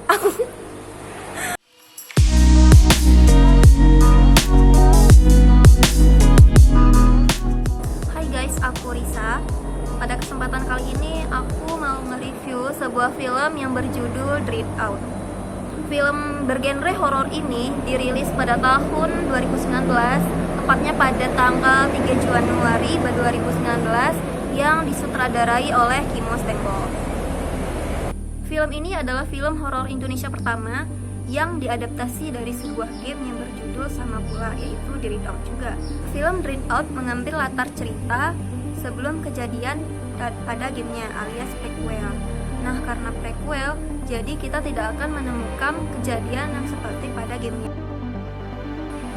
Hai guys, aku Risa. Pada kesempatan kali ini aku mau nge-review sebuah film yang berjudul Dread Out. Film bergenre horor ini dirilis pada tahun 2019, tepatnya pada tanggal 3 Januari 2019, yang disutradarai oleh Kimo Stempel. Film ini adalah film horor Indonesia pertama yang diadaptasi dari sebuah game yang berjudul sama pula, yaitu Dread Out juga. Film Dread Out mengambil latar cerita sebelum kejadian pada gamenya, alias prequel. Nah, karena prequel, jadi kita tidak akan menemukan kejadian yang seperti pada gamenya.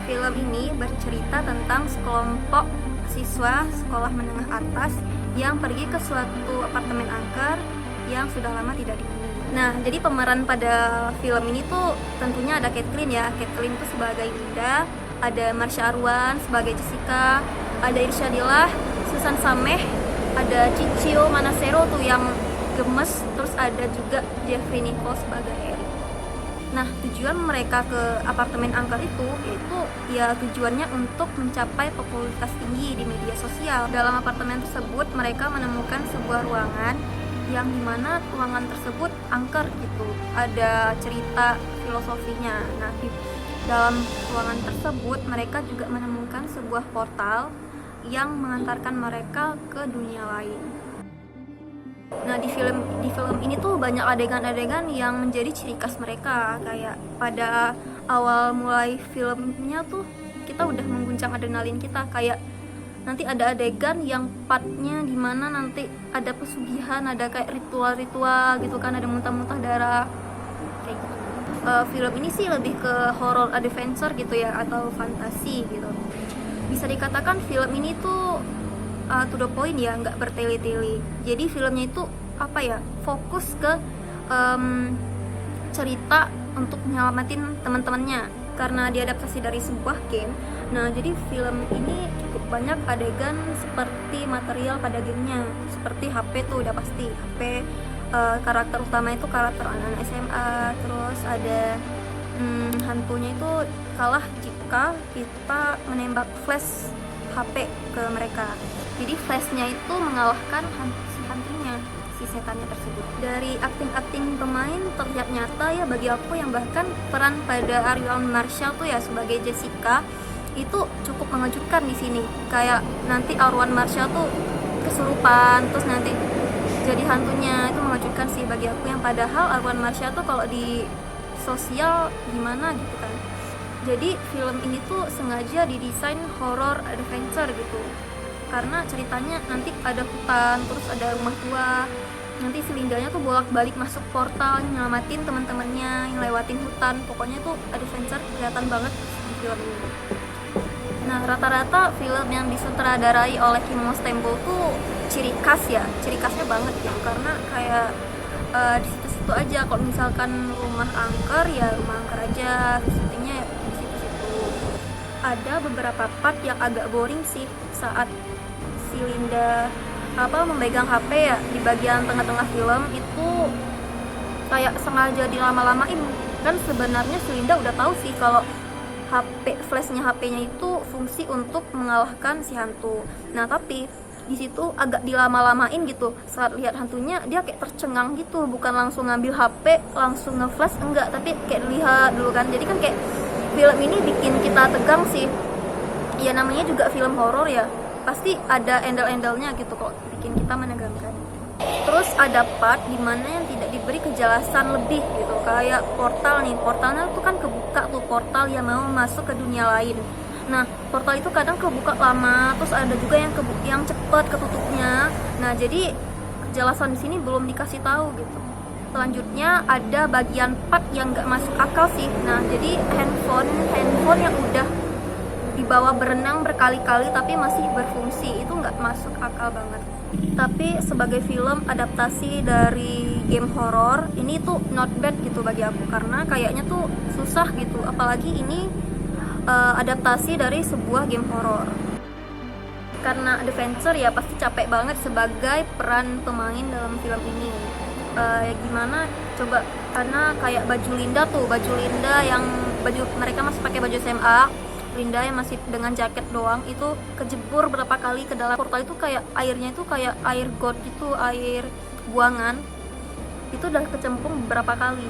Film ini bercerita tentang sekelompok siswa sekolah menengah atas yang pergi ke suatu apartemen angker yang sudah lama tidak dihuni. Nah, jadi pemeran pada film ini tuh tentunya ada Caitlyn ya. Caitlyn itu sebagai Linda, ada Marsha Arwan sebagai Jessica, ada Irsyadillah, Susan Sameh, ada Cicil Manasero tuh yang gemes, terus ada juga Jeffrey Nicole sebagai Eric. Nah, tujuan mereka ke apartemen angker itu yaitu ya tujuannya untuk mencapai popularitas tinggi di media sosial. Dalam apartemen tersebut mereka menemukan sebuah ruangan yang dimana ruangan tersebut angker gitu, ada cerita filosofinya. Nah, di dalam ruangan tersebut mereka juga menemukan sebuah portal yang mengantarkan mereka ke dunia lain. Nah, di film ini tuh banyak adegan-adegan yang menjadi ciri khas mereka. Kayak pada awal mulai filmnya tuh kita udah mengguncang adrenalin kita, kayak nanti ada adegan yang partnya dimana nanti ada pesugihan, ada kayak ritual-ritual gitu kan, ada muntah-muntah darah kayak gitu. Film ini sih lebih ke horror adventure gitu ya, atau fantasi gitu. Bisa dikatakan film ini tuh to the point ya, nggak bertele-tele. Jadi filmnya itu apa ya, fokus ke cerita untuk nyelamatin teman-temannya karena diadaptasi dari sebuah game. Nah, jadi film ini cukup banyak adegan seperti material pada gamenya, seperti HP tuh udah pasti HP. Karakter utama itu karakter anak-anak SMA, terus ada hantunya itu kalah jika kita menembak flash HP ke mereka. Jadi flashnya itu mengalahkan si hantunya, si setannya tersebut. Dari akting pemain terlihat nyata ya bagi aku, yang bahkan peran pada Arwan Marsha tuh ya sebagai Jessica itu cukup mengejutkan di sini. Kayak nanti Arwan Marsha tuh kesurupan terus nanti jadi hantunya, itu mengejutkan sih bagi aku, yang padahal Arwan Marsha tuh kalau di sosial gimana gitu kan. Jadi film ini tuh sengaja didesain horror adventure gitu, karena ceritanya nanti ada hutan, terus ada rumah tua, nanti si Lindanya tuh bolak-balik masuk portal nyelamatin teman-temannya yang lewatin hutan. Pokoknya tuh adventure kelihatan banget di film ini. Nah, rata-rata film yang disutradarai oleh Kimo Stempel tuh ciri khasnya banget ya, karena kayak di situ-situ aja. Kalau misalkan rumah angker ya rumah angker aja, syutingnya di situ-situ. Ada beberapa part yang agak boring sih saat si Linda memegang HP ya di bagian tengah-tengah film itu, kayak sengaja dilama-lamain. Kan sebenarnya si Linda udah tahu sih kalau flashnya HP-nya itu fungsi untuk mengalahkan si hantu. Nah, tapi di situ agak dilama-lamain gitu. Saat lihat hantunya dia kayak tercengang gitu, bukan langsung ngambil HP langsung nge-flash, enggak, tapi kayak lihat dulu kan. Jadi kan kayak film ini bikin kita tegang sih. Ya namanya juga film horor ya, pasti ada endel-endelnya gitu kok, bikin kita menegangkan. Terus ada part dimana yang tidak diberi kejelasan lebih gitu, kayak portal nih, portalnya tuh kan kebuka tuh, portal yang mau masuk ke dunia lain. Nah, portal itu kadang kebuka lama, terus ada juga yang cepet ketutupnya. Nah, jadi kejelasan di sini belum dikasih tahu gitu. Selanjutnya ada bagian part yang nggak masuk akal sih. Nah, jadi handphone yang udah dibawa berenang berkali-kali tapi masih berfungsi, itu nggak masuk akal banget. Tapi sebagai film adaptasi dari game horor, ini tuh not bad gitu bagi aku, karena kayaknya tuh susah gitu, apalagi ini adaptasi dari sebuah game horor. Karena adventure ya pasti capek banget sebagai peran pemain dalam film ini. Gimana coba, karena kayak baju Linda yang baju mereka masih pakai baju SMA, Linda yang masih dengan jaket doang itu kejebur berapa kali ke dalam portal itu, kayak airnya itu kayak air got gitu, air buangan itu udah kecemplung beberapa kali.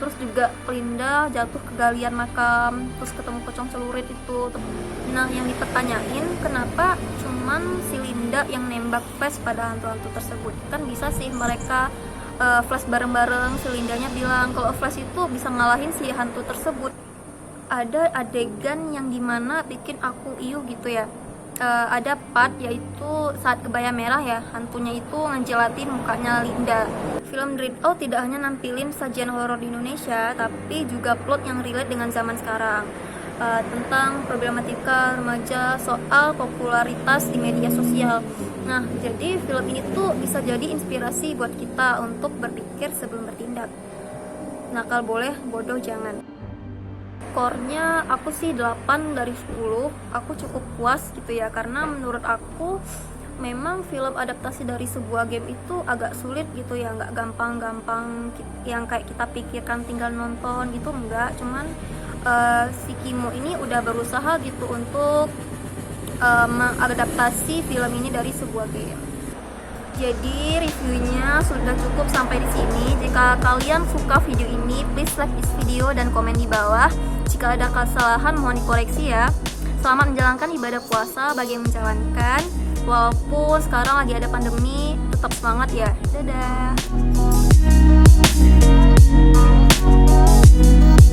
Terus juga Linda jatuh ke galian makam, terus ketemu pocong celurit itu. Nah, yang dipertanyain kenapa cuman si Linda yang nembak flash pada hantu-hantu tersebut. Kan bisa sih mereka flash bareng-bareng. Si Lindanya bilang kalau flash itu bisa ngalahin si hantu tersebut. Ada adegan yang dimana bikin aku iu gitu ya. Ada part yaitu saat kebaya merah ya, hantunya itu ngejelatin mukanya Linda. Film Dread Out tidak hanya nampilin sajian horor di Indonesia, tapi juga plot yang relate dengan zaman sekarang, tentang problematika remaja soal popularitas di media sosial. Nah, jadi film ini tuh bisa jadi inspirasi buat kita untuk berpikir sebelum bertindak. Nakal boleh, bodoh jangan. Skornya aku sih 8 dari 10. Aku cukup puas gitu ya, karena menurut aku memang film adaptasi dari sebuah game itu agak sulit gitu ya, nggak gampang-gampang yang kayak kita pikirkan tinggal nonton gitu, enggak. Cuman si Kimo ini udah berusaha gitu untuk mengadaptasi film ini dari sebuah game. Jadi reviewnya sudah cukup sampai di sini. Jika kalian suka video ini, please like this video dan komen di bawah. Jika ada kesalahan mohon dikoreksi ya. Selamat menjalankan ibadah puasa bagi yang menjalankan. Walaupun sekarang lagi ada pandemi, tetap semangat ya. Dadah.